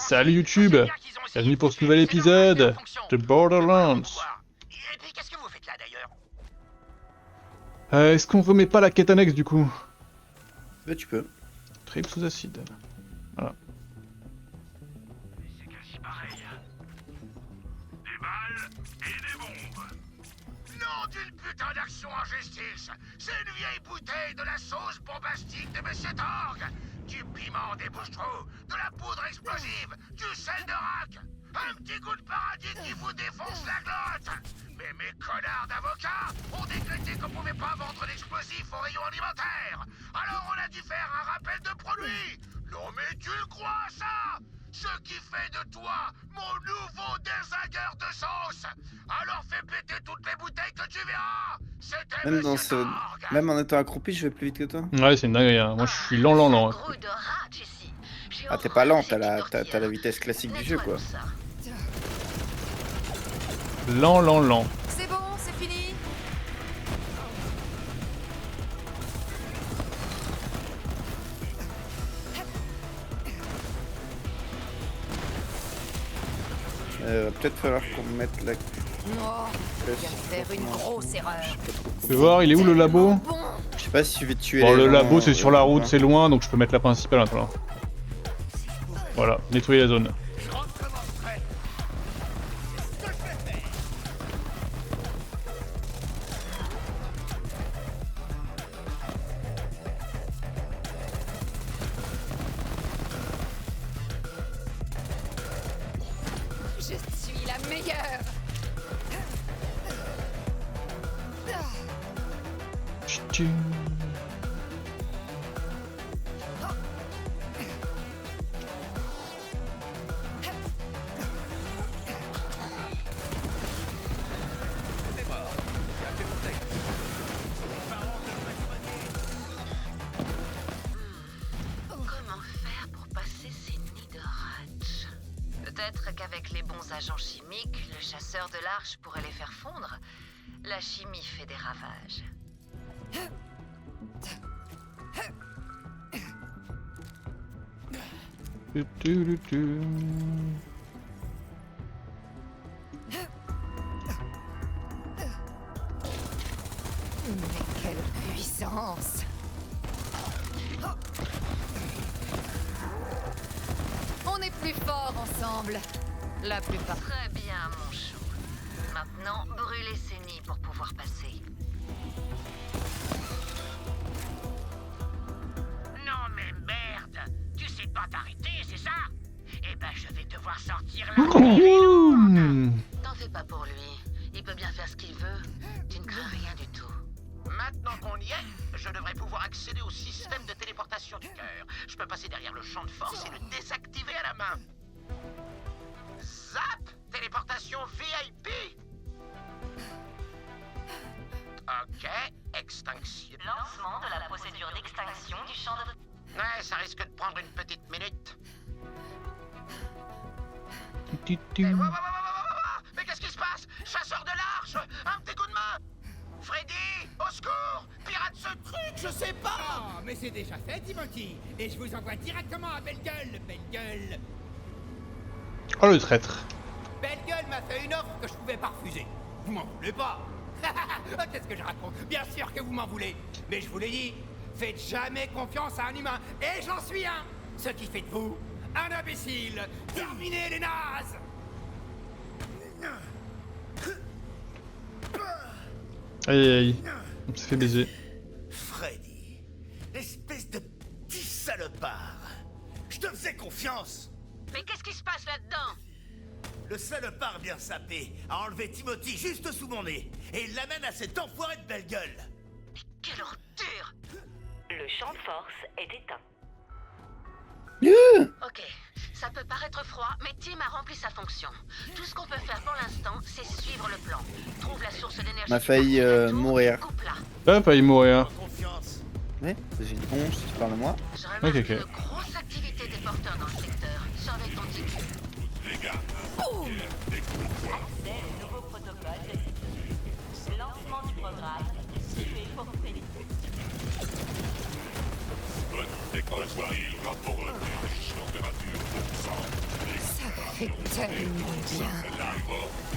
Salut YouTube, bienvenue pour ce nouvel épisode de Borderlands. Et puis qu'est-ce que vous faites là d'ailleurs? Est-ce qu'on remet pas la quête annexe du coup? Bah tu peux. Trip sous acide. Voilà. C'est quasi pareil. Des balles et des bombes. Nom d'une putain d'action en justice. C'est une vieille bouteille de la sauce bombastique de Monsieur Torg. Du piment des bouche-trous, de la poudre explosive, du sel de rack. Un petit goût de paradis qui vous défonce la glotte. Mais mes connards d'avocats ont décrété qu'on pouvait pas vendre d'explosifs au rayon alimentaire. Alors on a dû faire un rappel de produit. Non mais tu le crois ça? Ce qui fait de toi mon nouveau désingueur de sauce. Alors fais péter toutes les bouteilles que tu verras. C'était Même dans Monsieur ce. Torg. Même en étant accroupi, je vais plus vite que toi. Ouais, c'est une dinguerie, hein. Moi je suis lent. Ah t'es pas lent, t'as la vitesse classique du jeu quoi. Lent. C'est bon, c'est fini. Va peut-être falloir qu'on mette la. Oh, je viens de faire une grosse erreur. Tu veux voir, il est où le labo? Bon, Je sais pas si je vais tuer. Bon, les le gens, labo c'est sur la route, ou c'est loin, donc je peux mettre la principale maintenant. Voilà, nettoyer la zone. Je rentre comment prêt. Ce que je vais faire. je suis la meilleure. Chut. Comment faire pour passer ces nids de ratch? Peut-être qu'avec les bons agents chimiques, le chasseur de l'arche pourrait les faire fondre. La chimie fait des ravages. Mais quelle puissance. On est plus forts ensemble. La plupart. Très bien, mon chou. Maintenant, brûlez ces nids pour pouvoir passer. Non mais merde. Tu sais pas t'arrêter, c'est ça? Eh ben je vais devoir sortir la Mmh. T'en fais pas pour lui. Il peut bien faire ce qu'il veut. Tu ne crains rien du tout. Maintenant qu'on y est, je devrais pouvoir accéder au système de téléportation du cœur. Je peux passer derrière le champ de force et le désactiver à la main. Zap! Téléportation VIP! Ok, extinction. Lancement de la procédure d'extinction du champ de... Ouais, ça risque de prendre une petite minute. Mais qu'est-ce qui se passe? Chasseur de l'arche! Un petit coup de main! Freddy! Au secours! Pirate ce truc, je sais pas! Oh, mais c'est déjà fait, Timothy. Et je vous envoie directement à Belle Gueule, Belle Gueule. Oh le traître. Belle Gueule m'a fait une offre que je pouvais pas refuser. Vous m'en voulez pas? Qu'est-ce que je raconte? Bien sûr que vous m'en voulez. Mais je vous l'ai dit, faites jamais confiance à un humain. Et j'en suis un! Ce qui fait de vous un imbécile. Terminez les nazes! Aïe. On s'est fait baiser. Freddy, espèce de petit salopard. Je te faisais confiance. Mais qu'est-ce qui se passe là-dedans? Le salopard bien sapé a enlevé Timothy juste sous mon nez et il l'amène à cet enfoiré de belle gueule. Quelle ordure! Le champ de force est éteint. Ok, ça peut paraître froid, mais Tim a rempli sa fonction. Tout ce qu'on peut faire pour l'instant, c'est suivre le plan. Trouve la source d'énergie. On a failli mourir. Ah, pas y mourir. Confiance. Ouais, j'ai une ponche, si tu parles à moi. Je remarque Ok. une grosse activité des porteurs dans le secteur. Surveille ton type. Accès au nouveau protocole de sécurité. Lancement du programme. Situé pour Félix. Dès que la soirée, il va pour température pour sang. fait tellement bien.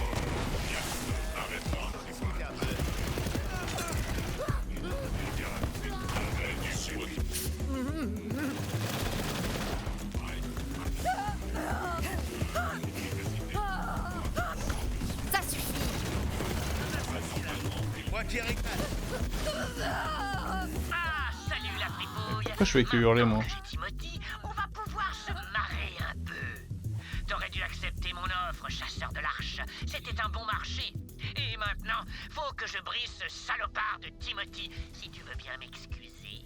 Ça suffit. Moi qui régale. Ah, salut la fripouille. Pourquoi je fais que hurler, moi? Maintenant que j'ai Timothy, on va pouvoir se marrer un peu. T'aurais dû accepter mon offre, chasseur de l'arche. C'était un bon marché. Et maintenant, faut que je brise ce salopard de Timothy, si tu veux bien m'excuser.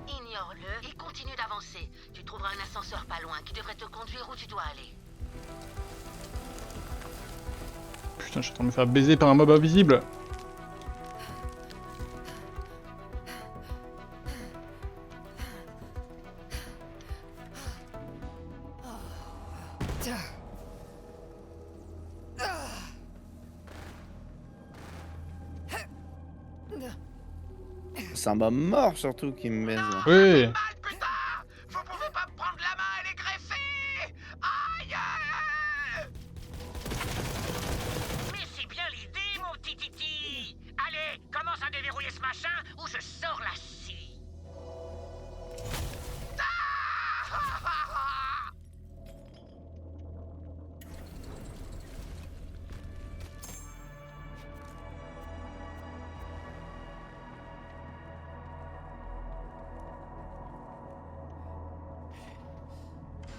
Ignore-le et continue d'avancer. Tu trouveras un ascenseur pas loin qui devrait te conduire où tu dois aller. Putain, je suis en train de me faire baiser par un mob invisible. C'est un mob mort surtout qui me baise. là. Oui. Mal, putain! Vous pouvez pas me prendre la main et les greffer! Aïe! Mais c'est bien l'idée, mon petit titi. Allez, commence à déverrouiller ce machin ou je sors la scie.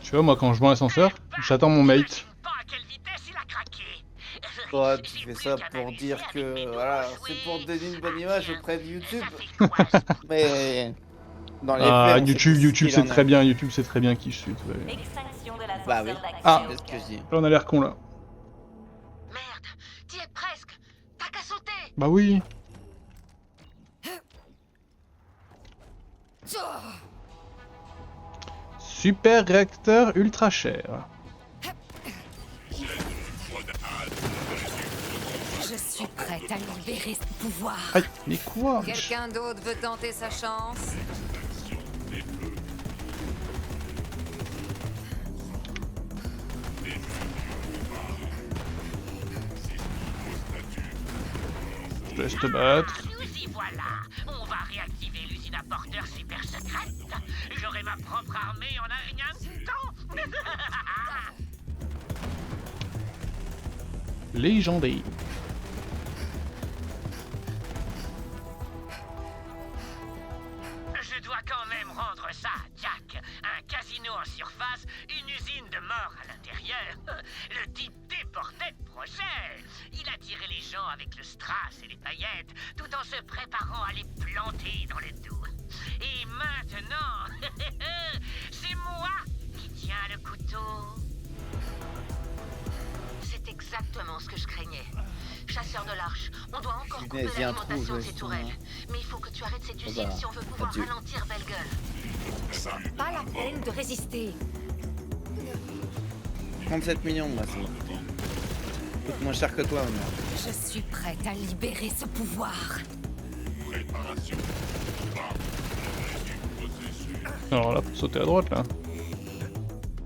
Tu vois, moi, quand je vois un ascenseur, j'attends mon mate. J'imagine pas à quelle vitesse il a craqué. Toi, Il tu suffit fais plus ça qu'à pour m'amuser dire avec que mes voilà, nouveaux c'est jouets. pour donner une bonne image Tiens, auprès de YouTube. ça fait quoi, ce Mais dans les Ah, faits, on sait YouTube, tous YouTube, qui c'est il en très est. bien. YouTube, c'est très bien qui je suis. tout va bien. Extinction de l'ascenseur Bah oui. d'accès Ah. au C'est ce que je dis. Là, on a l'air con, là. Merde, t'y es presque. T'as qu'à sauter. Bah oui. Super réacteur ultra cher. Je suis prête à libérer ce pouvoir. Aïe, mais quoi? Quelqu'un d'autre veut tenter sa chance? Je te laisse te battre. Nous y voilà. On va réactiver l'usine à porteurs super secrète. J'aurai ma propre armée en un rien de temps. Légendaire. Je dois quand même rendre ça à Jack. Un casino en surface, une usine de mort à l'intérieur. Le type déportait de projet. Il attirait les gens avec le strass et les paillettes, tout en se préparant à les planter dans le dos. Et maintenant, c'est moi qui tiens le couteau. C'est exactement ce que je craignais. Chasseur de l'arche, on doit encore couper Punaise, il y a un trou, l'alimentation de ouais, ces c'est tourelles. vrai. Mais il faut que tu arrêtes cette usine bah, si on veut pouvoir adieu. ralentir Belle Gueule. Pas la peine de résister. 37 millions, moi, ça va coûter. Ça coûte moins cher que toi, maintenant. Je suis prête à libérer ce pouvoir. Alors là, faut sauter à droite, là.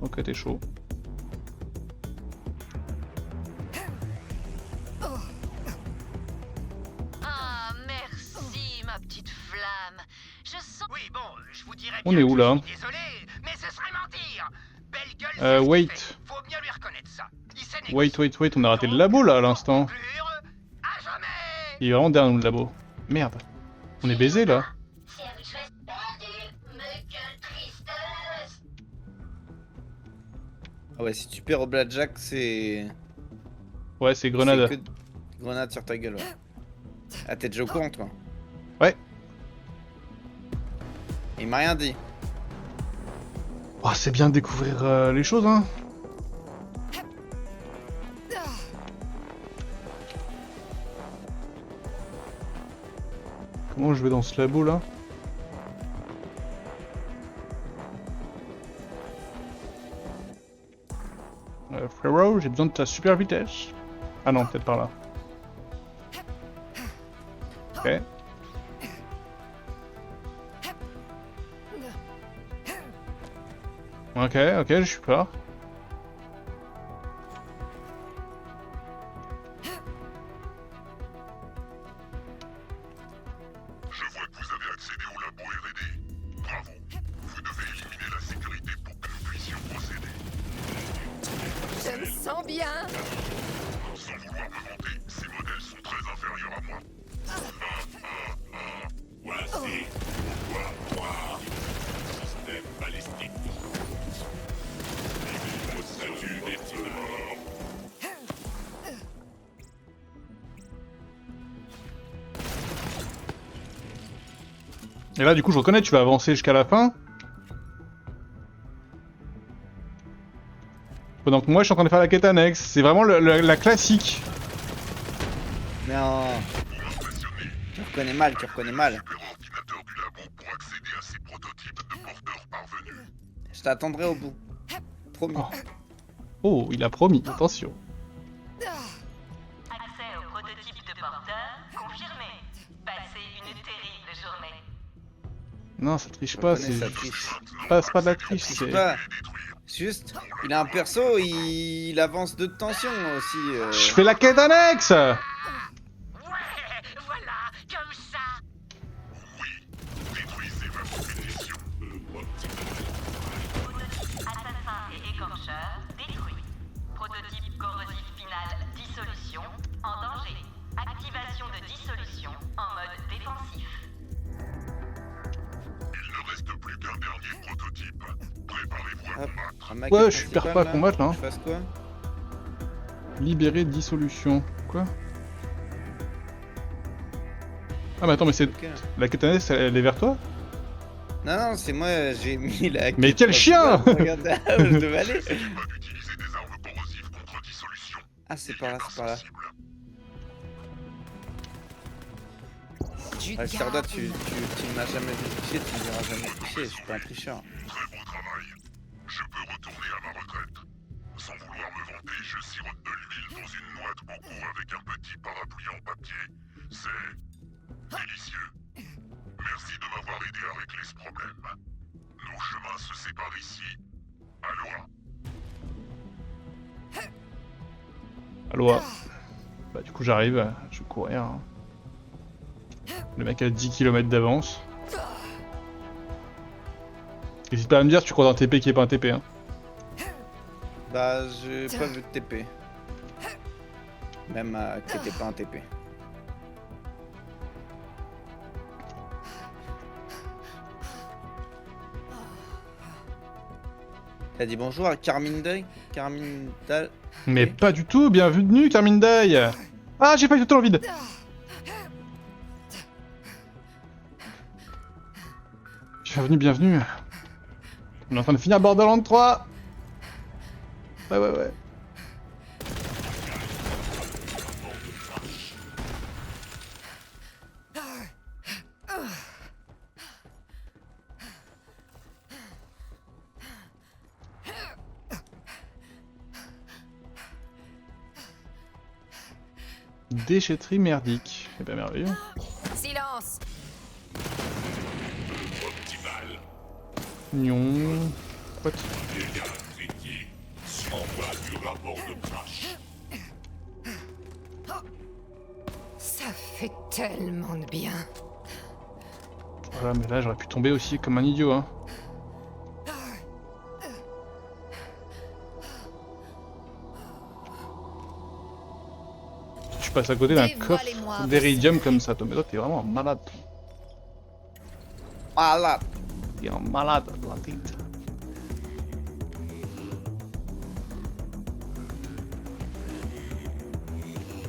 Ok, t'es chaud. Ah, merci, ma petite flamme. Je sens... Oui, bon, je vous dirais On bien est où, que là? je suis désolé, mais ce serait mentir. Belle Gueule, c'est ce qu'il wait. fait. Faut bien lui reconnaître ça. Il sait négocier. Wait, on a raté le labo, là, à l'instant. Pour conclure, à jamais. Il est vraiment derrière nous, le labo. Merde. On est baisé, là. Service perdu, mais quelle tristesse. Ah ouais, si tu perds au blackjack, c'est... Ouais, c'est grenade. c'est que grenade sur ta gueule, ouais. Ah, t'es déjà au courant, toi? Ouais. Il m'a rien dit. Oh, c'est bien de découvrir les choses, hein. Comment je vais dans ce labo, là? Frérot, j'ai besoin de ta super vitesse. Ah non, peut-être par là. Ok. Ok, je suis pas. Je vois que vous avez accédé au labo R&D. Bravo. Vous devez éliminer la sécurité pour que nous puissions procéder. Je me sens bien. Sans vouloir me vanter, ces modèles sont très inférieurs à moi. Voici pourquoi système balistique. Le statut des morts. Et là, du coup, je reconnais, tu vas avancer jusqu'à la fin. Pendant que moi, je suis en train de faire la quête annexe. C'est vraiment la classique. Non. Tu reconnais mal, tu reconnais mal. Ordinateur du labo pour accéder à ces prototypes de porteurs parvenus. Je t'attendrai au bout. Promis. Oh, il a promis, attention. Accès au prototype de porteur confirmé. Passez une terrible journée. Non, ça triche Je pas, reconnais, c'est ça triche. pas de la triche, Je c'est... sais pas. Juste, il a un perso, il avance de tension aussi. Je fais la quête annexe. Ouais, voilà, comme ça. Détruisez ma compétition. Assassin et écorcheur détruit. Prototype corrosif final dissolution en danger. Activation de dissolution en mode défensif. Il ne reste plus qu'un dernier prototype. Préparez-vous à Hop. combattre. Un mec Ouais, est je perds principal, pas à là. combattre, là, hein. Je fasse quoi? Libérer dissolution. Quoi? Ah mais attends, mais c'est... Ok. La quête annexe, elle est vers toi? Non, non, c'est moi, j'ai mis la... Mais quel chien! Regarde là où je devais aller. Pas d'utiliser des armes corrosives contre dissolution. Ah, c'est par là, c'est par là. Insensible. Du Ah, Sarda, gars. tu ne m'as jamais vu tricher, tu ne verras jamais tricher, je suis pas un tricheur. Très bon travail. Je peux retourner à ma retraite. Sans vouloir me vanter, je sirote de l'huile dans une noix de coco avec un petit parapluie en papier. C'est délicieux. Merci de m'avoir aidé à régler ce problème. Nos chemins se séparent ici. Aloha. Aloha. Bah du coup j'arrive, je vais courir. Hein. Le mec a 10 km d'avance. N'hésite pas à me dire si tu crois d'un TP qui est pas un TP. Hein. Bah, j'ai pas vu de TP. Même qui était pas un TP. T'as dit bonjour à Carmine Day? Carmine Dal... Mais pas du tout, bienvenue Carmine Day. Ah, j'ai failli sauter dans le vide. Bienvenue. On est en train de finir Borderlands 3. Ouais. Déchetterie merdique. C'est pas merveilleux. Silence. Nion. What? Ça fait tellement de bien. Voilà, mais là j'aurais pu tomber aussi comme un idiot, hein. Tu passes à côté d'un coffre Dévoilez-moi d'Iridium comme ça, toi. Mais toi, t'es vraiment un malade. Ah là! T'es un malade, Atlantide.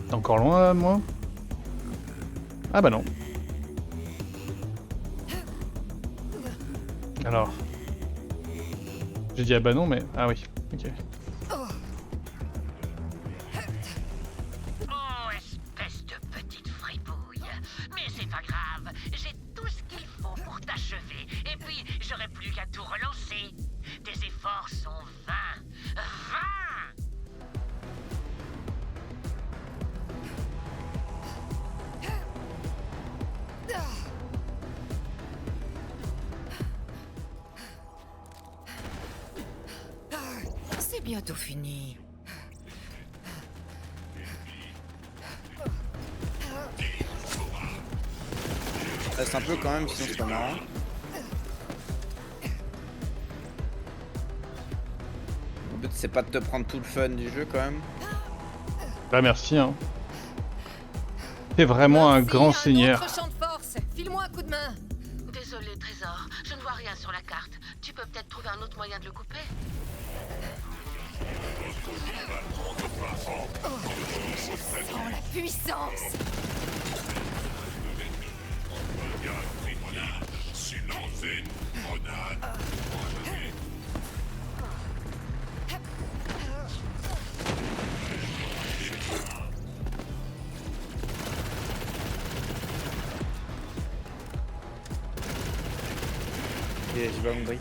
T'es encore loin, moi? Ah bah non. Alors. J'ai dit ah bah non, mais... Ah oui, ok. Oh, espèce de petite fripouille. Mais c'est pas grave, j'ai tout ce qu'il faut pour t'achever. Et puis, j'aurai plus qu'à tout relancer. Tes efforts sont vains. Vains! C'est bientôt fini. Reste un peu quand même, sinon c'est pas marrant. Le but c'est pas de te prendre tout le fun du jeu quand même. Bah merci hein. T'es vraiment un grand seigneur. Autre champ de force. File-moi un coup de main. Désolé, Trésor, je ne vois rien sur la carte. Tu peux peut-être trouver un autre moyen de le couper? Oh, la puissance. Et je vais m'ouvrir.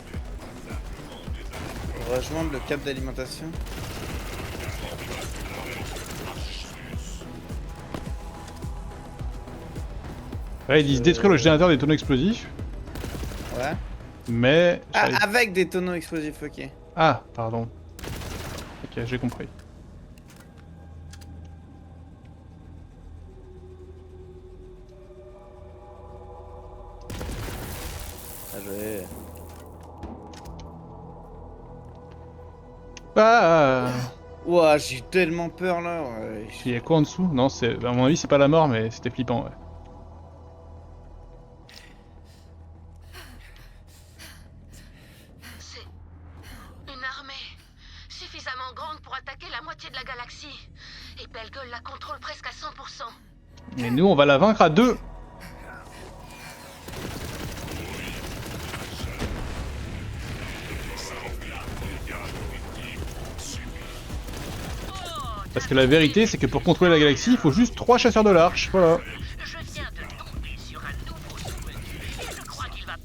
Rejoindre le cap d'alimentation. Là ils disent détruire le générateur des tonneaux explosifs. Ouais. Mais... Ah, avec des tonneaux explosifs, ok. Ah, pardon. Ok, j'ai compris. Ah, je vais... Ah, Ouah, j'ai eu tellement peur là. Ouais. il y a quoi en dessous? Non, c'est à mon avis c'est pas la mort, mais c'était flippant, ouais. C'est une armée suffisamment grande pour attaquer la moitié de la galaxie. Et Belgueule la contrôle presque à 100%. Et nous on va la vaincre à 2. Parce que la vérité c'est que pour contrôler la galaxie, il faut juste 3 chasseurs de l'arche, voilà. Je viens de tomber sur un nouveau sous-menu et je crois qu'il va...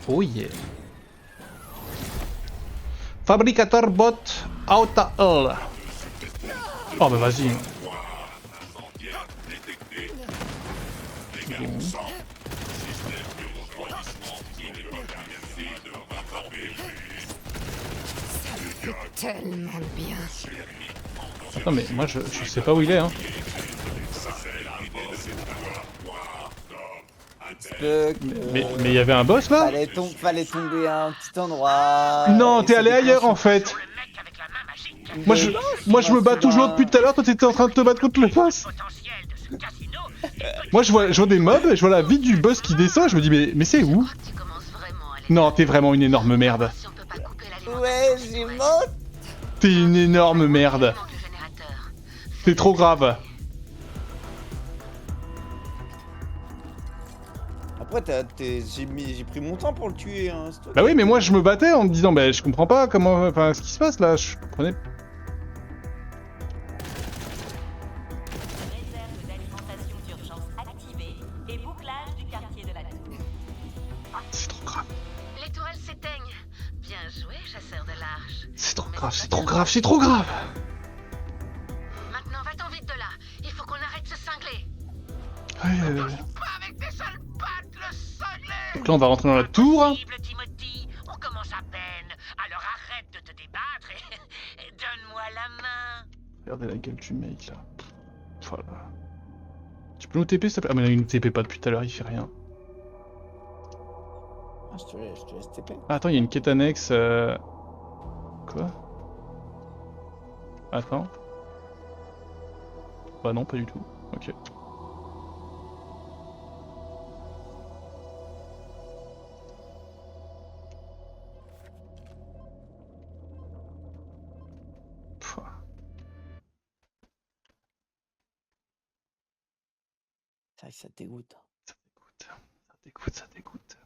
Oh yeah. Fabricateur bot Auta L. Oh bah vas-y. Tellement de bien. Attends mais moi je sais pas où il est hein. Mais il y avait un boss là? Fallait tomber à un petit endroit. Non, t'es allé ailleurs en fait. Le mec avec la main magique, Moi je me bats toujours depuis tout à l'heure, toi t'étais en train de te battre contre le boss. potentiel de ce casino, Moi je vois des mobs, je vois la vie du boss qui descend et je me dis mais c'est où? Tu commences vraiment à aller Non, t'es vraiment une énorme merde. si on peut pas couper l'alimentation. Ouais, j'ai mort. T'es une énorme merde. Manque le générateur. C'est trop grave. Après, j'ai pris mon temps pour le tuer. Hein, c'est toi Bah qui- oui mais moi je me battais en me disant bah je comprends pas comment... Enfin ce qui se passe là, je comprenais... Réserve d'alimentation d'urgence activée et bouclage du quartier de la tour. C'est trop grave. Les tourelles s'éteignent. Bien joué, chasseur de l'arche. C'est trop grave, c'est trop grave, c'est trop grave. Maintenant, va-t'en vite de là. Il faut qu'on arrête de se cingler. Pas avec tes sales pattes, le cinglé! Donc là on va rentrer dans la tour. Impossible, Timothy, on commence à peine. Alors arrête de te débattre et donne-moi la main. Regardez la gueule du mec là. Voilà. Tu peux nous TP s'il te plaît? Ah mais là, il nous TP pas depuis tout à l'heure, il fait rien. Ah, je te laisse TP. Ah, attends, il y a une quête annexe. Quoi? Attends. Bah non, pas du tout. Ok. Pouah. C'est vrai que ça dégoûte. Ça dégoûte. Ça dégoûte, ça dégoûte.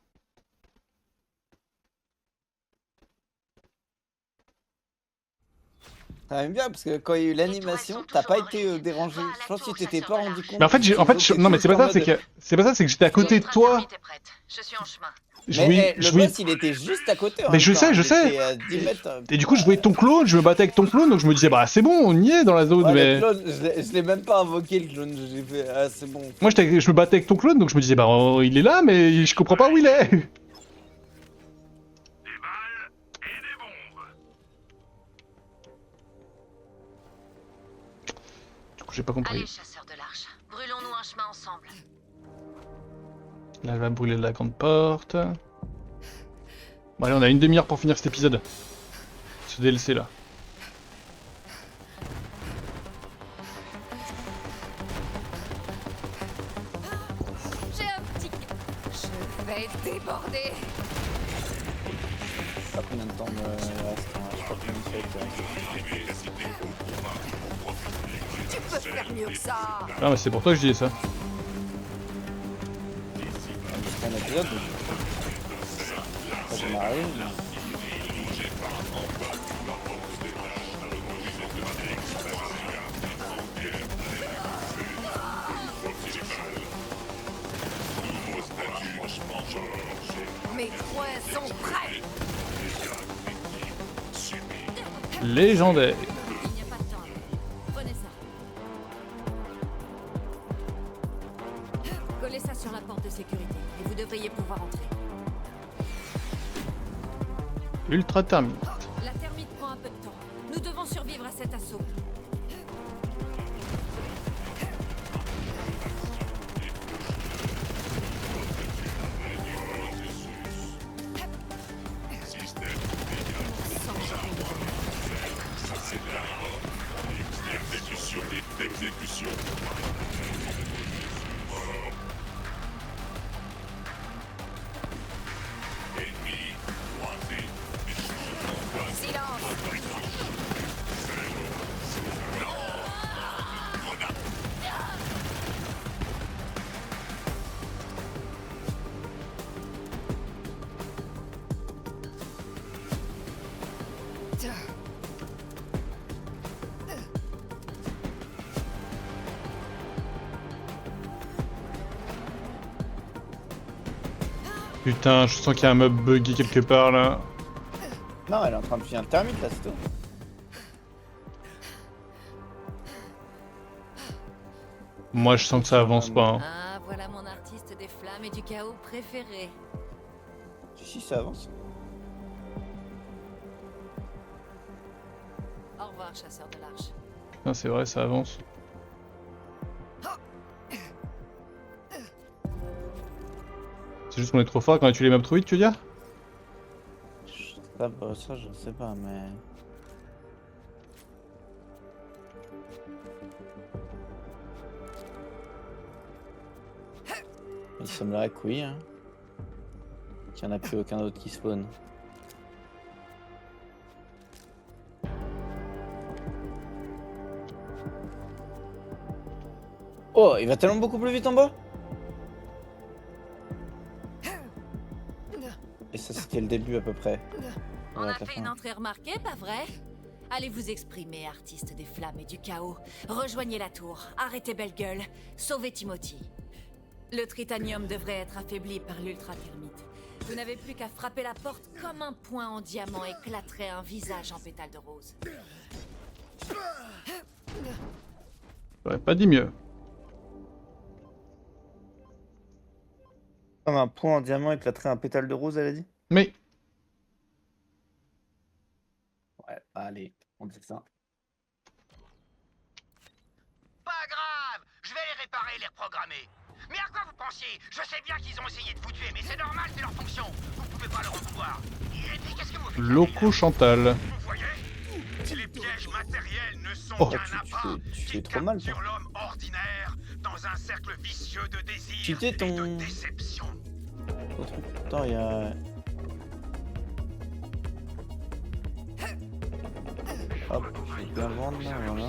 quand même bien, parce que quand il y a eu l'animation, t'as pas été dérangé. Je pense que tu t'étais pas rendu compte. Mais en fait, non, mais c'est pas ça, c'est que j'étais à côté de toi. Je suis en chemin. Le boss, il était juste à côté. Mais je sais, je sais. À 10 mètres. Et du coup, je voyais ton clone, je me battais avec ton clone, donc je me disais, bah c'est bon, on y est dans la zone, Ouais, mais. le clone, je l'ai même pas invoqué le clone, j'ai fait, ah c'est bon. Moi, je me battais avec ton clone, donc je me disais, bah il est là, mais je comprends pas où il est. Des balles et des bombes. Du coup, j'ai pas compris. Allez, chasseur de l'arche, brûlons-nous un chemin ensemble. Là, elle va brûler la grande porte. Bon, allez, on a une demi-heure pour finir cet épisode. Ce DLC là. J'ai un petit... Je vais déborder. Je sais pas combien de temps me reste, hein, je sais pas combien de temps. Tu peux faire mieux que ça. Ah, mais c'est pour toi que je disais ça. C'est un épisode, donc... Ça m'arrive. Mes poings sont prêts. Légendaire. Il n'y a pas de temps. Prenez ça. Collez ça sur la porte de sécurité et vous devriez pouvoir entrer. Ultra thermite. La thermite prend un peu de temps. Nous devons survivre à cet assaut. Putain, je sens qu'il y a un mob bugué quelque part là. Non, elle est en train de finir le thermite là, c'est tout. Moi, je sens que ça avance pas. Hein. Ah, voilà mon artiste des flammes et du chaos préféré. Si, ça avance. Au revoir, chasseur de l'arche. Putain, c'est vrai, ça avance. C'est juste qu'on est trop fort quand on a tué les mobs trop vite, tu veux dire? Ça, je sais pas, mais... Il semblerait que oui, hein. Qu'il n'y en a plus aucun d'autre qui spawn. Oh, il va tellement beaucoup plus vite en bas. Et ça, c'était le début à peu près. On Ouais, a la fait fin. une entrée remarquée, pas vrai? Allez vous exprimer, artiste des flammes et du chaos. Rejoignez la tour, arrêtez belle gueule, sauvez Timothy. Le tritanium devrait être affaibli par l'ultra-thermite. Vous n'avez plus qu'à frapper la porte comme un poing en diamant éclaterait un visage en pétales de rose. J'aurais pas dit mieux. Comme un point en diamant éclaterait un pétale de rose, elle a dit? Mais Ouais, allez, on dit ça. Pas grave, je vais les réparer, les reprogrammer. Mais à quoi vous pensiez? Je sais bien qu'ils ont essayé de vous tuer, mais c'est normal, c'est leur fonction. Vous pouvez pas leur en vouloir. Et puis qu'est-ce que vous faites? Loco Chantal. Vous voyez? Les pièges matériels ne sont Oh. qu'un Tu appât fais qui trop mal, capture toi. l'homme ordinaire dans un cercle vicieux de désir Tu t'es et ton- de déception. Au truc. Attends, il y a... Hop, je vais bien vendre là, voilà.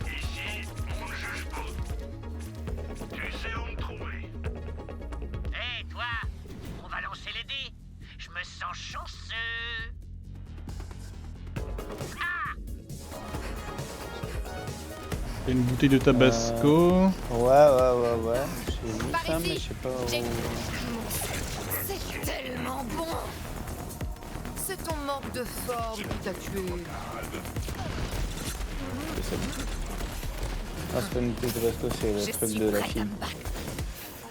Ici, on ne juge pas. Tu sais où me trouver. Hé, toi, on va lancer les dés. Je me sens chanceux. Ah! Il y a une bouteille de tabasco. Ouais. J'ai vu Par ça, ici. mais je sais pas J'ai- où. C'est tellement bon. C'est ton manque de forme qui t'a tué. Ah, c'est pas une bouteille de Tabasco, c'est le Je truc suis de la prête à fille. me battre.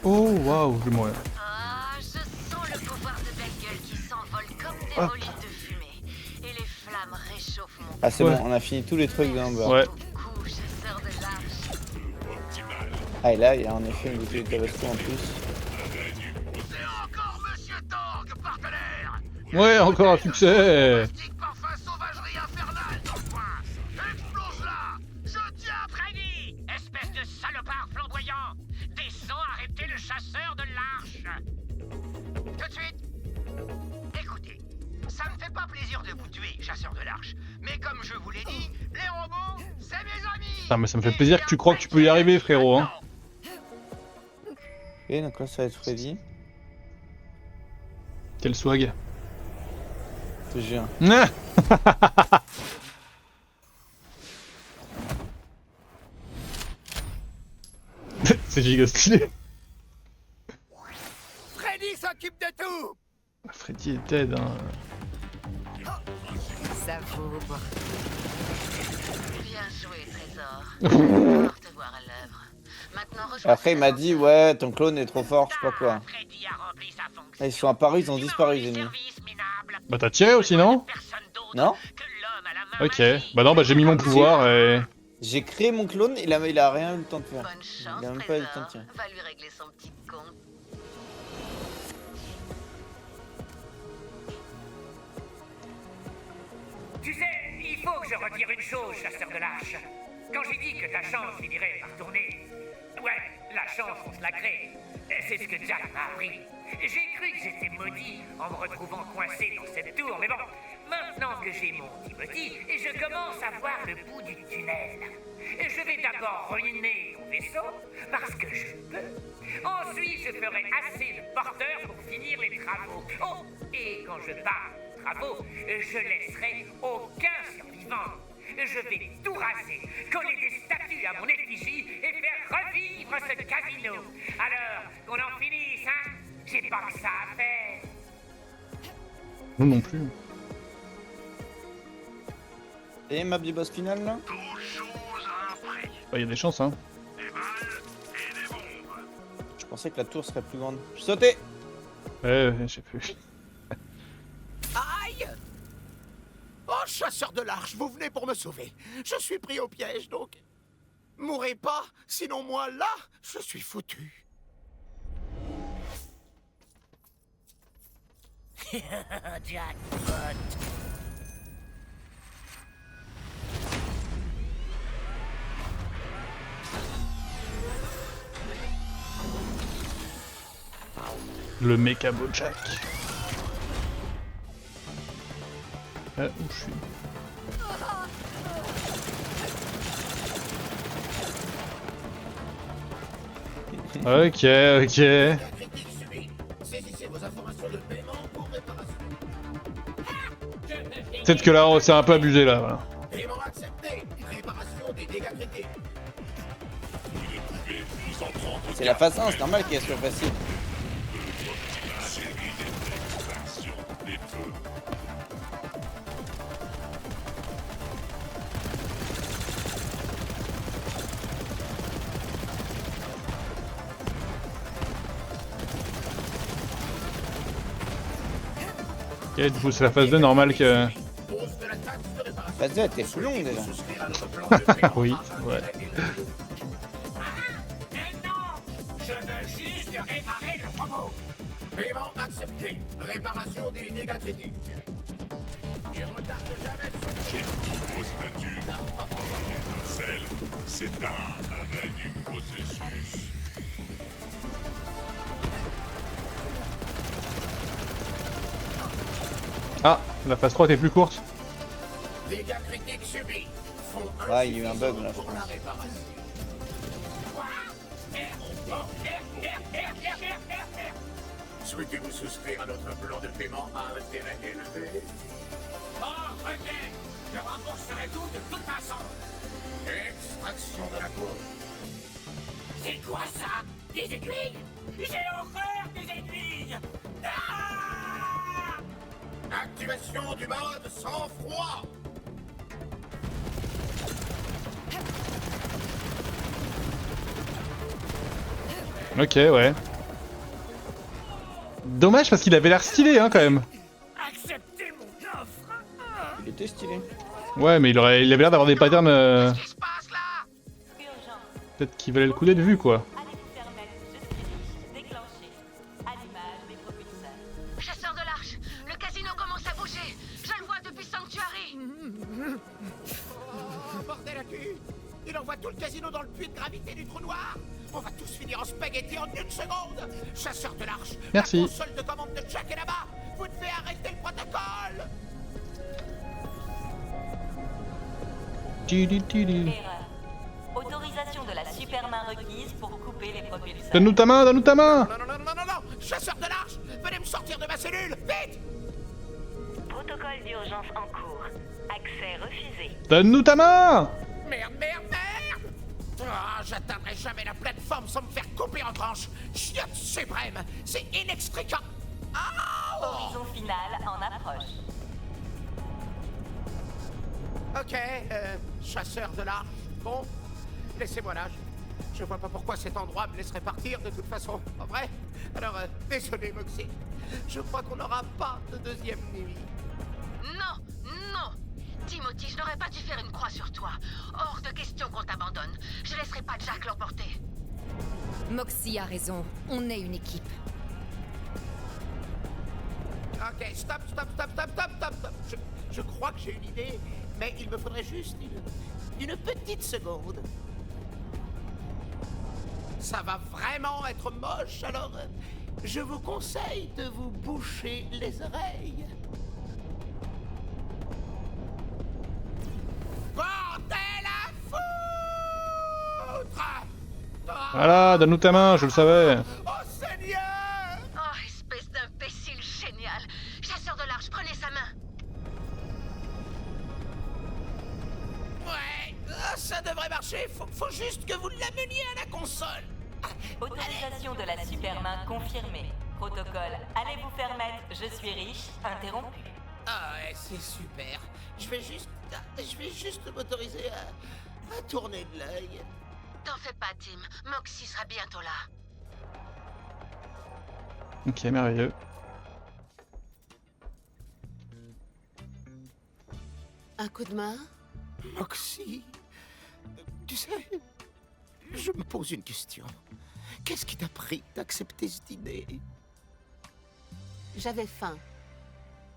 Oh waouh, je vais mourir. Ah, je sens le pouvoir de Belgueule qui s'envole comme des Ah. bolides de fumée. Et les flammes réchauffent mon Ah, c'est Ouais. bon, on a fini tous les trucs de Amber. Ouais. beaucoup, chasseur de l'arche. Ah, et là, il y a en effet une bouteille de Tabasco en plus. C'est encore Monsieur Torgue, partenaire. Ouais, encore un succès. Plastique parfum sauvagerie infernale dans le coin. Explose-la. Je tiens. Freddy, espèce de salopard flamboyant. Descends, arrêtez le chasseur de l'arche. Tout de suite. Écoutez, ça me fait pas plaisir de vous tuer, chasseur de l'arche. Mais comme je vous l'ai dit, les robots, c'est mes amis. Putain, mais ça me fait plaisir que tu crois que tu peux y arriver, frérot. Hein. Ok, donc là, ça va être Freddy. Quel swag. Je te jure. C'est giga stylé. Freddy s'occupe de tout. Freddy est dead. Hein. Ça vaut. Bien joué, trésor. J'adore te voir à l'œuvre. Maintenant, rejoins Après, il m'a dit, ouais, ton clone est trop fort, je sais pas quoi. Freddy a rempli sa fonction. Ah, ils sont apparus, ils ont disparu, les ennemis. Service minable. Bah t'as tiré aussi, non? Personne d'autre Non? que l'homme à la main Ok. magique. Bah non, bah j'ai mis mon pouvoir et... J'ai créé mon clone, il a rien eu le temps de faire. Bonne chance, Il a même pas eu le temps de trésor. tirer. Va lui régler son petit compte. Tu sais, il faut que je retire une chose, chasseur de l'arche. Quand j'ai dit que ta chance finirait par tourner, ouais, la chance, on se la crée. C'est ce que Jack m'a appris. J'ai cru que j'étais maudit en me retrouvant coincé dans cette tour, mais bon, maintenant que j'ai mon Timothy, je commence à voir le bout du tunnel. Je vais d'abord ruiner ton vaisseau, parce que je peux. Ensuite, je ferai assez de porteurs pour finir les travaux. Oh, et quand je parle de travaux, je laisserai aucun survivant. Je vais tout raser, coller des statues à mon effigie et faire revivre ce casino. Alors, qu'on en finisse, hein? J'ai pas que ça à faire. Nous non plus. Et map du boss final, là? Bah y a des chances, hein. Je pensais que la tour serait plus grande. Je sautais! Ouais, je sais plus. Aïe! Oh, chasseur de l'arche, vous venez pour me sauver. Je suis pris au piège, donc... Mourrez pas, sinon moi, là, je suis foutu. Jackpot. Le méca Bojack. Où je suis? Ok, ok. Peut-être que là, c'est un peu abusé là. Voilà. Paiement accepté. Réparation des dégâts critiques. C'est la phase 1, c'est normal qu'elle soit facile. Ok, du coup, c'est la phase 2 normale que. Phase 2 était plus longue déjà. Oui, ouais. Je veux juste réparer le robot. Paiement accepté. Réparation des dégâts critiques. Je retarde jamais C'est un arrêt du processus. Ah, la phase 3 était plus courte. dégâts critiques subis. Font Ouais, il y a eu un bug là, je pour la pense. réparation. Souhaitez-vous souscrire à notre plan de paiement à intérêt élevé? Oh, ok. Je rembourserai tout de toute façon. Extraction de la peau. C'est quoi ça? Des aiguilles? J'ai horreur des aiguilles! Ah! Activation du mode sang-froid. Ok, ouais. Dommage parce qu'il avait l'air stylé, hein, quand même. Acceptez mon offre! Il était stylé. Ouais, mais il avait l'air d'avoir des patterns. Qu'est-ce qui se passe là? Urgence. Peut-être qu'il valait le coup d'être vu, quoi. Allez vous faire mettre. Je suis riche. Déclenché. Allumage des propulseurs. Chasseur de l'arche, le casino commence à bouger. Je le vois depuis Sanctuary. Oh, bordel à cul! Il envoie tout le casino dans le puits de gravité du trou noir! On va tous finir en spaghetti en une seconde! Chasseur de l'arche! Merci. La console de commande de Jack est là-bas! Vous devez arrêter le protocole! Erreur. Autorisation de la supermain requise pour couper les propulseurs. Donne-nous ta main, donne-nous ta main. Non, non, non, non, non, non! Chasseur de l'arche! Venez me sortir de ma cellule! Vite! Protocole d'urgence en cours. Accès refusé. Donne-nous ta main. Merde, merde, merde! Ah, j'atteindrai jamais la plateforme sans me faire couper en tranches! Chiotte suprême! C'est inextricable! Ah! Horizon final en approche. Ok, chasseur de l'arche. Bon, laissez-moi là. Je vois pas pourquoi cet endroit me laisserait partir de toute façon. En vrai? Alors, désolé, Moxie. Je crois qu'on n'aura pas de deuxième nuit. Non, non. Timothy, je n'aurais pas dû faire une croix sur toi. Hors de question qu'on t'abandonne. Je laisserai pas Jack l'emporter. Moxie a raison. On est une équipe. Ok, stop, stop, stop, stop, stop, stop, stop. Je crois que j'ai une idée, mais il me faudrait juste une petite seconde. Ça va vraiment être moche, alors je vous conseille de vous boucher les oreilles. Bordel à foutre! Voilà, donne-nous ta main, je le savais. Oh Seigneur! Oh, espèce d'imbécile génial. Chasseur de l'arche, prenez sa main. Ouais, ça devrait marcher. Faut juste que vous l'ameniez à la console. Autorisation de la supermain confirmée. Protocole. Allez vous faire mettre. Je suis riche. Interrompu. Ah ouais, c'est super. Je vais juste m'autoriser à tourner de l'œil. T'en fais pas, Tim. Moxie sera bientôt là. Ok, merveilleux. Un coup de main? Moxie, tu sais, je me pose une question. Qu'est-ce qui t'a pris d'accepter cette idée? J'avais faim.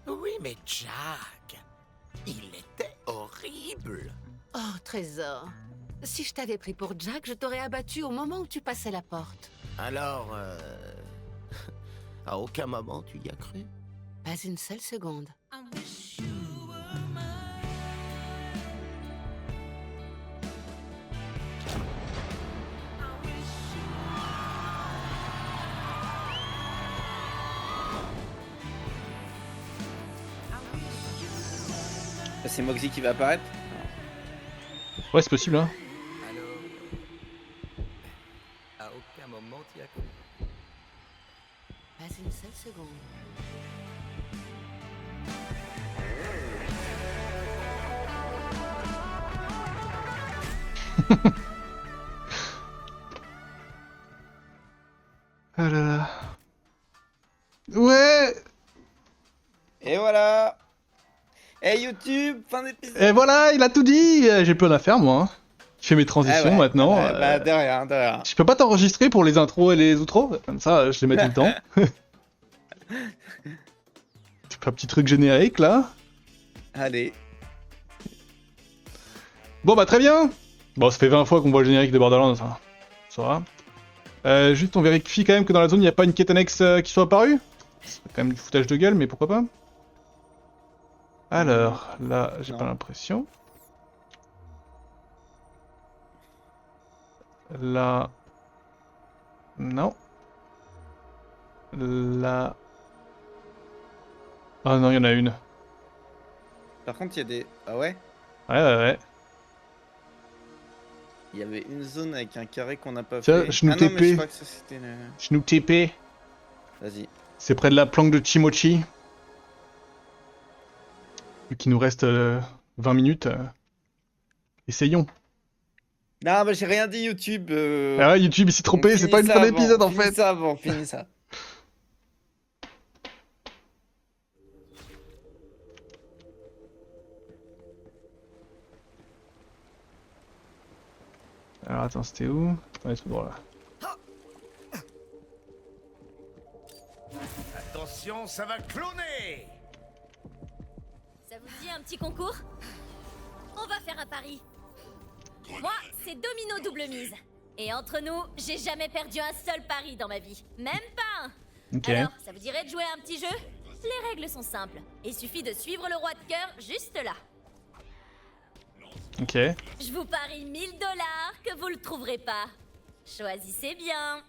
Oui, mais Jack, il était horrible. Oh, trésor. Si je t'avais pris pour Jack, je t'aurais abattu au moment où tu passais la porte. Alors, à aucun moment tu y as cru? Pas une seule seconde. C'est Moxie qui va apparaître. Ouais, c'est possible, hein. Alors, à aucun moment tu y as cru. Pas une seule seconde. Ah là là. Ouais. Et voilà. Hey YouTube, fin d'épisode. Et voilà, il a tout dit. J'ai plus rien à faire, moi. Hein. Je fais mes transitions maintenant. Bah, de rien, de rien. Je peux pas t'enregistrer pour les intros et les outros? Comme ça, je les mets tout le temps. Tu fais un petit truc générique, là. Allez. Bon, bah, très bien. Bon, ça fait 20 fois qu'on voit le générique de Borderlands, hein. Ça va. Juste, on vérifie quand même que dans la zone, il n'y a pas une quête annexe qui soit apparue. C'est quand même du foutage de gueule, mais pourquoi pas. Alors, là, j'ai pas l'impression. Là... Non. Là... Ah non, il y en a une. Par contre, il y a des... Ah ouais? Ouais. Il y avait une zone avec un carré qu'on n'a pas Tiens, fait. je nous ah non, mais je TP. crois que ça c'était le... Je nous TP. Vas-y. C'est près de la planque de Timochi. Vu qu'il nous reste 20 minutes. Essayons. Non, mais j'ai rien dit YouTube. Ah ouais, YouTube il s'est trompé, c'est pas une fin d'épisode en fait. Finis ça avant, finis ça. Alors attends, c'était où? Ouais, tout droit là. Attention, ça va cloner. Ça vous dit un petit concours? On va faire un pari. Moi, c'est domino double mise. Et entre nous, j'ai jamais perdu un seul pari dans ma vie. Même pas un. Ok. Alors, ça vous dirait de jouer à un petit jeu? Les règles sont simples. Il suffit de suivre le roi de cœur juste là. Ok. Je vous parie 1000 $ que vous le trouverez pas. Choisissez bien.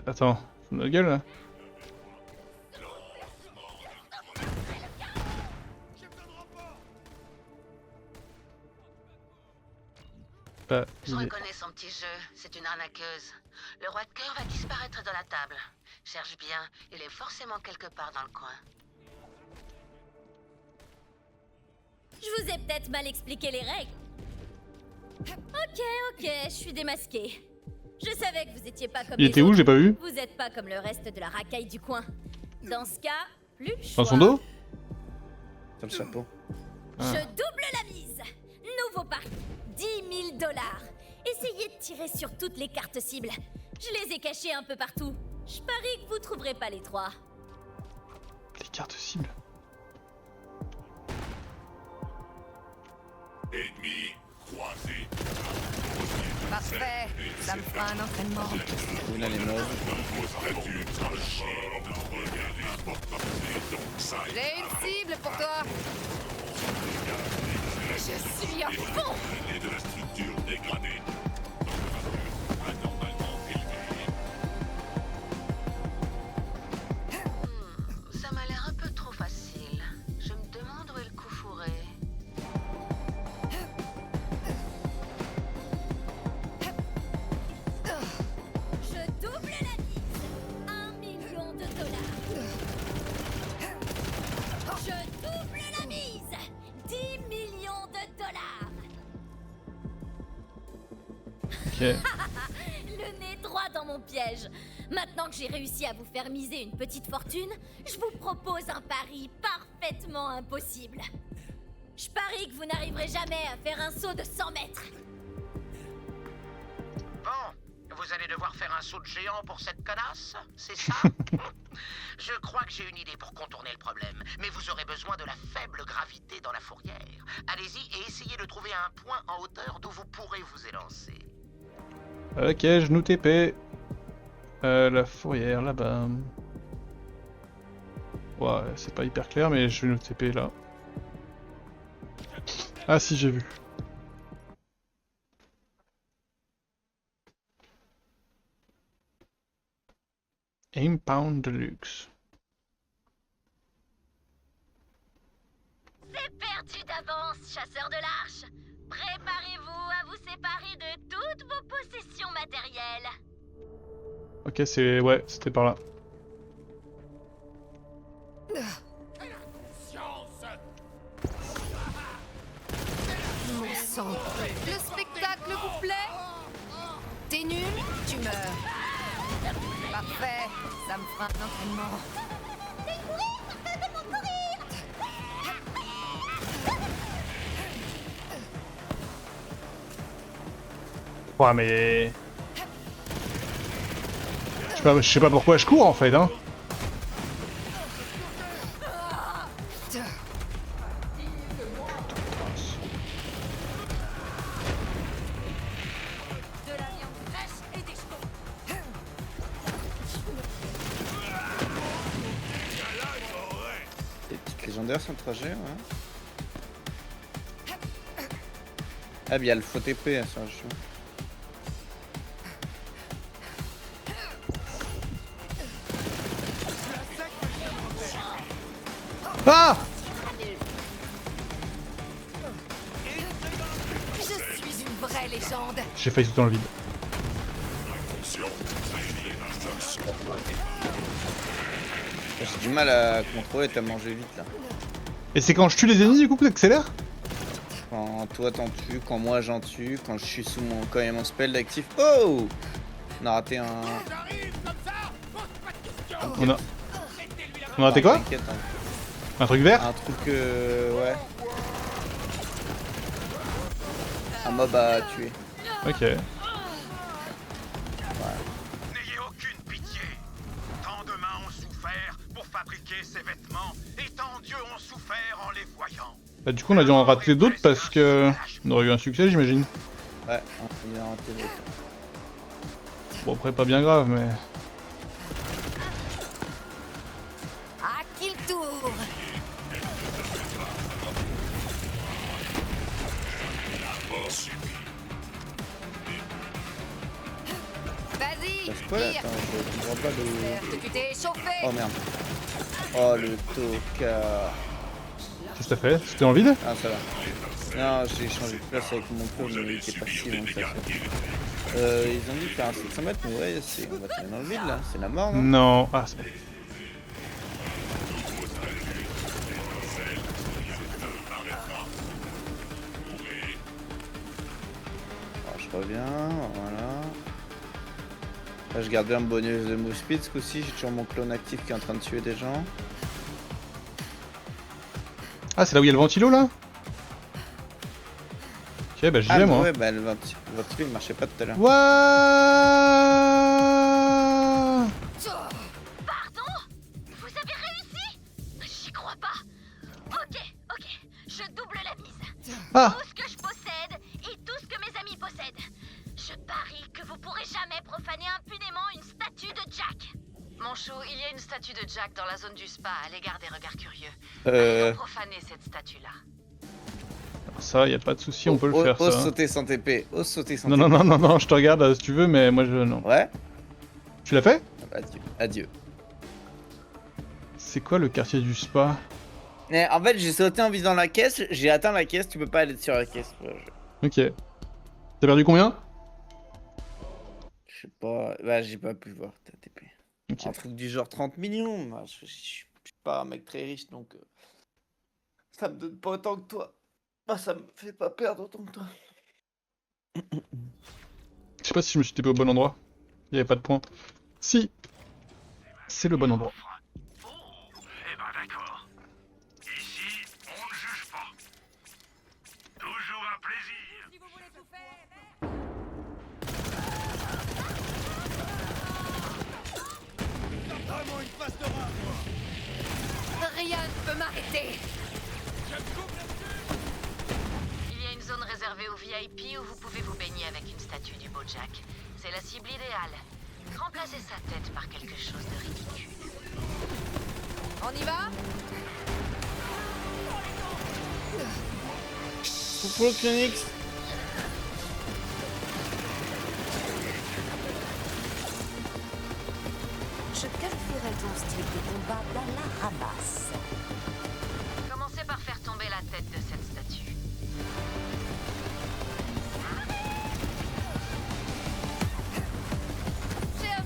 Attends, ma gueule là. Je reconnais son petit jeu, c'est une arnaqueuse. Le roi de cœur va disparaître dans la table. Cherche bien, il est forcément quelque part dans le coin. Je vous ai peut-être mal expliqué les règles. Ok, je suis démasquée. Je savais que vous étiez pas comme Il les était où? autres. J'ai pas vu. Vous êtes pas comme le reste de la racaille du coin. Dans ce cas, plus Dans choix. son dos? Sur le chapeau. Je double la mise. Nouveau pari. 10 000 $. Essayez de tirer sur toutes les cartes cibles. Je les ai cachées un peu partout. Je parie que vous trouverez pas les trois. Les cartes cibles. Ennemi croisé. Parfait. Ça me fera un entraînement. Oui, là, les mobs. J'ai une cible pour toi. Je suis à fond. De la structure dégradée. Ça m'a l'air un peu trop facile. Je me demande où est le coup fourré. Je double la mise. 1 million $. Je double la mise. 10 millions $. Ok. Le nez droit dans mon piège. Maintenant que j'ai réussi à vous faire miser une petite fortune, je vous propose un pari parfaitement impossible. Je parie que vous n'arriverez jamais à faire un saut de 100 mètres. Bon, vous allez devoir faire un saut de géant pour cette connasse, c'est ça? Je crois que j'ai une idée pour contourner le problème, mais vous aurez besoin de la faible gravité dans la fourrière. Allez-y et essayez de trouver un point en hauteur d'où vous pourrez vous élancer. Ok, je nous TP. La fourrière là-bas. Ouais, c'est pas hyper clair, mais je vais nous TP là. Ah si, j'ai vu. Impound Deluxe. C'est perdu d'avance, chasseur de l'arche. Préparez-vous à vous séparer de toutes vos possessions matérielles. Ok, c'est... ouais, c'était par là. Mon sang. Le spectacle vous plaît? T'es nul, tu meurs. Parfait. Ça me fera un entraînement. Ouais, mais... je sais pas pourquoi je cours en fait, hein. Les petites légendaires sont trajet, ouais. Ah, bien, il y a le faux TP, ça, je suis. Ah! Je suis une vraie vraie légende. J'ai failli sauter dans le vide. J'ai du mal à contrôler tellement je vais vite là. Et c'est quand je tue les ennemis du coup que t'accélères? Quand toi t'en tues, quand moi j'en tue, quand je suis sous mon... quand il y a mon spell d'actif. Oh! On a raté un... On a raté quoi? T'inquiète, hein. Un truc vert? Un truc ouais. Un mob à tuer. Ok. N'ayez aucune pitié. Tant de mains ont souffert pour fabriquer ces vêtements, et tant d'yeux ont souffert en les voyant. Bah du coup on a dû en rater d'autres parce que... On aurait eu un succès j'imagine. Ouais, on a raté d'autres. Bon après pas bien grave mais... À qui le tour? Vas-y, Parce quoi là? tire. Attends, je vois pas de... J'espère que tu t'es échauffé. Oh merde. Oh le tocard. Qu'est-ce que t'as fait? C'était dans le vide? Ah ça va. Non, j'ai changé de place avec mon clone, mais il était pas si long que ça. Ils ont dit faire un 700 mètres, mais ouais, on va tomber dans le vide là, c'est la mort non? Non. Ah c'est bon. Alors, je reviens, voilà. Là, je garde bien le bonus de move speed ce coup-ci, j'ai toujours mon clone actif qui est en train de tuer des gens. Ah c'est là où il y a le ventilo là? Ok bah j'y Ah vais bah moi. ouais, bah le ventilo il marchait pas tout à l'heure. Wouah. Pardon? Vous avez réussi? J'y crois pas. Ok, je double la mise. Ah. Tout ce que je possède et tout ce que mes amis possèdent. Je parie que vous pourrez jamais profaner impunément une statue de Jack. Mon chou, il y a une statue de Jack dans la zone du spa à l'égard des regards curieux. Allez donc profaner cette statue-là. Ça y a pas de souci, on peut le faire Ose ça. sauter sans TP, ose sauter sans Non TP. non non non non, je te regarde si tu veux mais moi je... non. Ouais? Tu l'as fait? Adieu, adieu. C'est quoi le quartier du spa? Mais en fait j'ai sauté en visant la caisse, j'ai atteint la caisse, tu peux pas aller sur la caisse. Ok. T'as perdu combien? Je sais pas, bah j'ai pas pu voir ta TP. Ok. Un truc du genre 30 millions, moi, je suis pas un mec très riche donc ça me donne pas autant que toi. Bah ça me fait pas perdre autant que toi. Je sais pas si je me suis tapé au bon endroit. Il y avait pas de point. Si. C'est le bon endroit. Oh, eh ben d'accord. Ici, on ne juge pas. Toujours un plaisir. Si vous voulez tout faire, Vraiment une face de rat, rien ne peut m'arrêter. Il y a une zone réservée aux VIP où vous pouvez vous baigner avec une statue du beau Jack. C'est la cible idéale. Remplacez sa tête par quelque chose de ridicule. On y va? Coucou Phoenix. Je qualifierais ton style de combat d'à la ramasse. Commencez par faire tomber la tête de cette statue. Chef,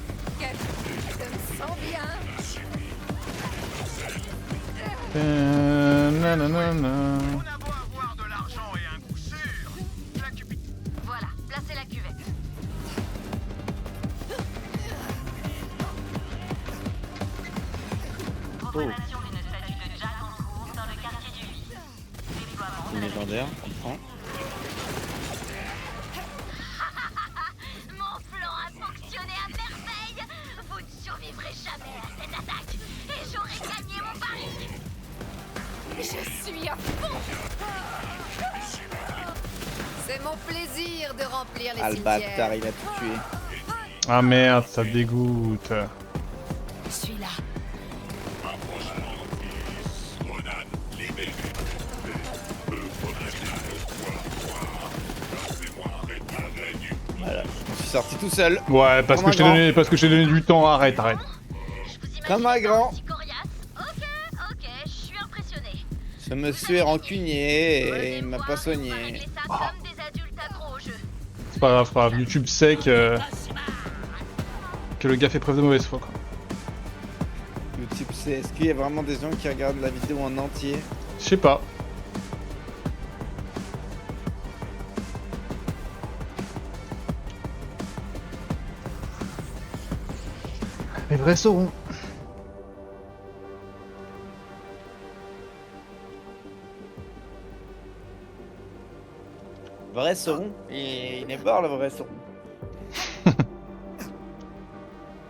je me sens bien. Nanana. On a beau avoir de l'argent et un coup sûr, la cupidité. Voilà, placez la cuvette. Profanation d'une statue de Jack en cours dans le quartier du Lit. Déploiement de la Légendaire, on prend. Mon plan a fonctionné à merveille. Vous ne survivrez jamais à cette attaque. Et j'aurai gagné mon pari. Je suis à fond. C'est mon plaisir de remplir les Ah le cimetières. bâtard, il a tout tué. Ah merde, ça dégoûte. Je suis là. Voilà, je suis sorti tout seul. Ouais, parce que je t'ai donné, du temps. Arrête. Comme un grand. Petit coriace. Ok, je suis impressionné. Ce monsieur est rancunier et il m'a pas On va soigné. régler ça comme des adultes accros au jeu. Pas grave, YouTube sait que le gars fait preuve de mauvaise foi, quoi. YouTube, c'est. Est-ce qu'il y a vraiment des gens qui regardent la vidéo en entier? Je sais pas. Les vrais sauront. Vrai Sauron? Il est mort le vrai Sauron.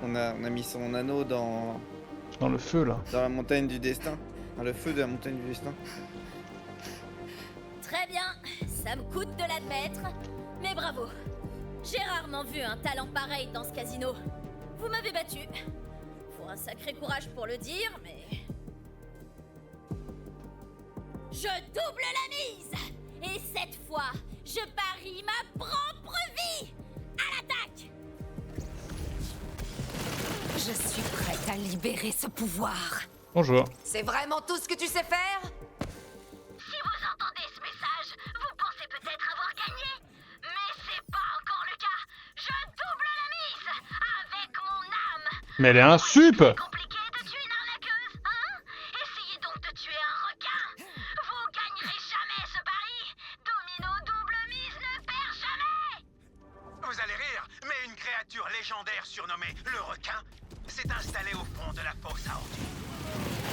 on a mis son anneau dans Dans le feu, là. la montagne du destin. Dans le feu de la montagne du destin. Très bien, ça me coûte de l'admettre, mais bravo. J'ai rarement vu un talent pareil dans ce casino. Vous m'avez battu. Faut un sacré courage pour le dire, mais... Je double la mise! Et cette fois, je parie ma propre vie! À l'attaque! Je suis prête à libérer ce pouvoir. Bonjour. C'est vraiment tout ce que tu sais faire? Si vous entendez ce message, vous pensez peut-être avoir gagné. Mais c'est pas encore le cas. Je double la mise avec mon âme. Mais elle est un sup! C'est compliqué de tuer une arnaqueuse, hein? Essayez donc de tuer un requin. Vous gagnerez jamais ce pari. Domino double mise ne perd jamais. Vous allez rire, mais une créature légendaire surnommée le requin s'est installée au fond de la fosse à ordures.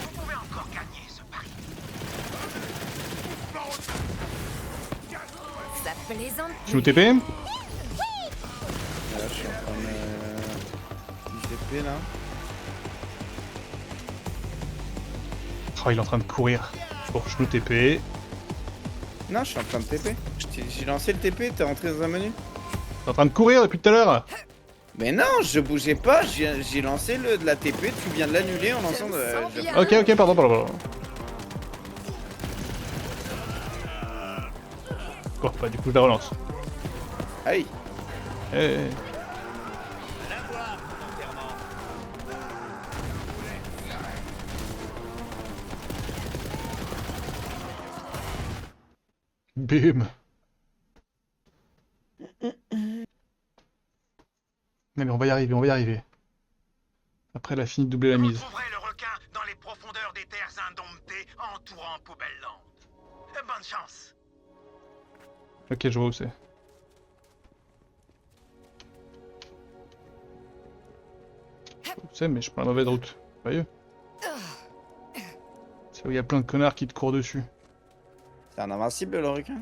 Vous pouvez encore gagner ce pari. Ça plaisante. Tu nous TP? Là, je suis en train de TP là. Oh, il est en train de courir. Bon, je nous TP. Non, je suis en train de TP. J'ai lancé le TP, t'es rentré dans un menu? T'es en train de courir depuis tout à l'heure? Mais non, je bougeais pas, j'ai lancé de la TP, tu viens de l'annuler en lançant de... Ok, pardon. Bon, bah du coup je la relance. Aïe. Eh. Bim. Non mais on va y arriver. Après elle a fini de doubler la mise. Vous trouverez le requin dans les profondeurs des terres indomptées entourant Poubelle-Land. Bonne chance. Ok, je vois où c'est. Je sais où c'est, mais je prends la mauvaise route. Voyez. C'est où il y a plein de connards qui te courent dessus. C'est un invincible le requin?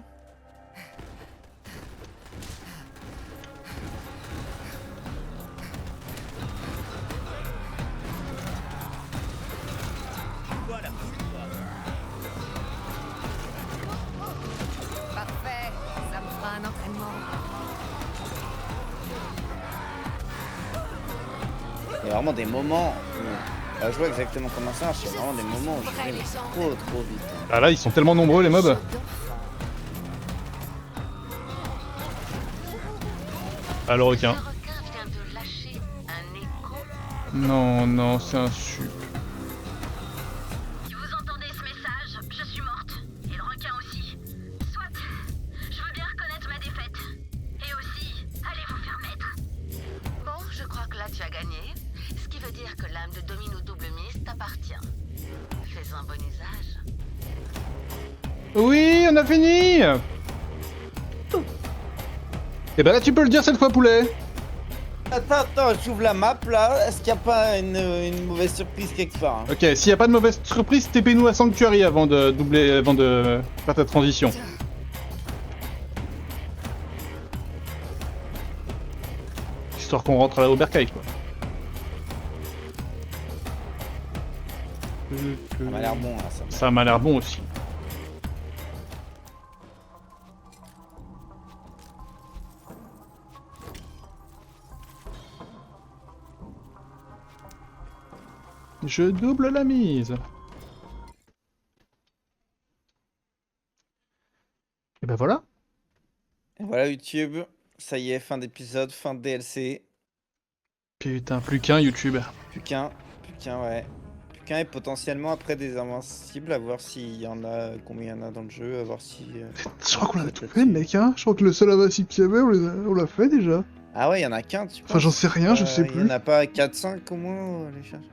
Parfait, ça me fera un entraînement. Il y a vraiment des moments où... je vois exactement comment ça marche, il y a vraiment des moments où je vais trop vite. Ah là, ils sont tellement nombreux les mobs. Ah, le requin. Non, c'est un sup. Si vous entendez ce message, je suis morte. Et le requin aussi. Soit, je veux bien reconnaître ma défaite. Et aussi, allez vous faire mettre. Bon, je crois que là tu as gagné. Ce qui veut dire que l'âme de Domino Double Mise t'appartient. Fais-en bon usage. Oui, on a fini. Et bah là, tu peux le dire cette fois, poulet. Attends, j'ouvre la map là. Est-ce qu'il n'y a pas une mauvaise surprise quelque part hein? Ok, s'il n'y a pas de mauvaise surprise, TP-nous à Sanctuary avant de faire ta transition. Histoire qu'on rentre à la Oberkai, quoi. Ça m'a l'air bon là, Ça m'a l'air bon aussi. Je double la mise. Et ben voilà. Et voilà YouTube, ça y est, fin d'épisode, fin de DLC. Putain, plus qu'un YouTube. Plus qu'un, ouais. Plus bouquin et potentiellement après des invincibles, à voir s'il y en a, combien il y en a dans le jeu, à voir si... Je crois qu'on l'a tout fait, mec, hein. Je crois que le seul invincible qu'il y avait, on l'a fait déjà. Ah ouais, il y en a qu'un, tu penses? Enfin, j'en sais rien, je sais Il plus. y en a pas 4-5 au moins, les chercher.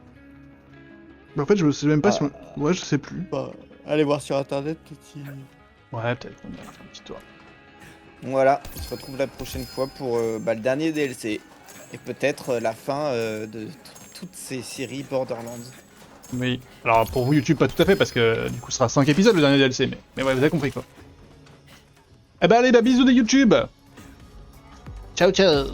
Mais en fait, je sais même pas si on... Ouais, je sais plus. Bah, allez voir sur internet, peut-être si... Ouais, peut-être qu'on a fait une petite tour. Voilà, on se retrouve la prochaine fois pour le dernier DLC. Et peut-être la fin de toutes ces séries Borderlands. Oui. Alors, pour vous, YouTube, pas tout à fait, parce que du coup, ce sera 5 épisodes le dernier DLC, mais ouais, vous avez compris, quoi. Eh ben, allez, bah, bisous de YouTube. Ciao, ciao.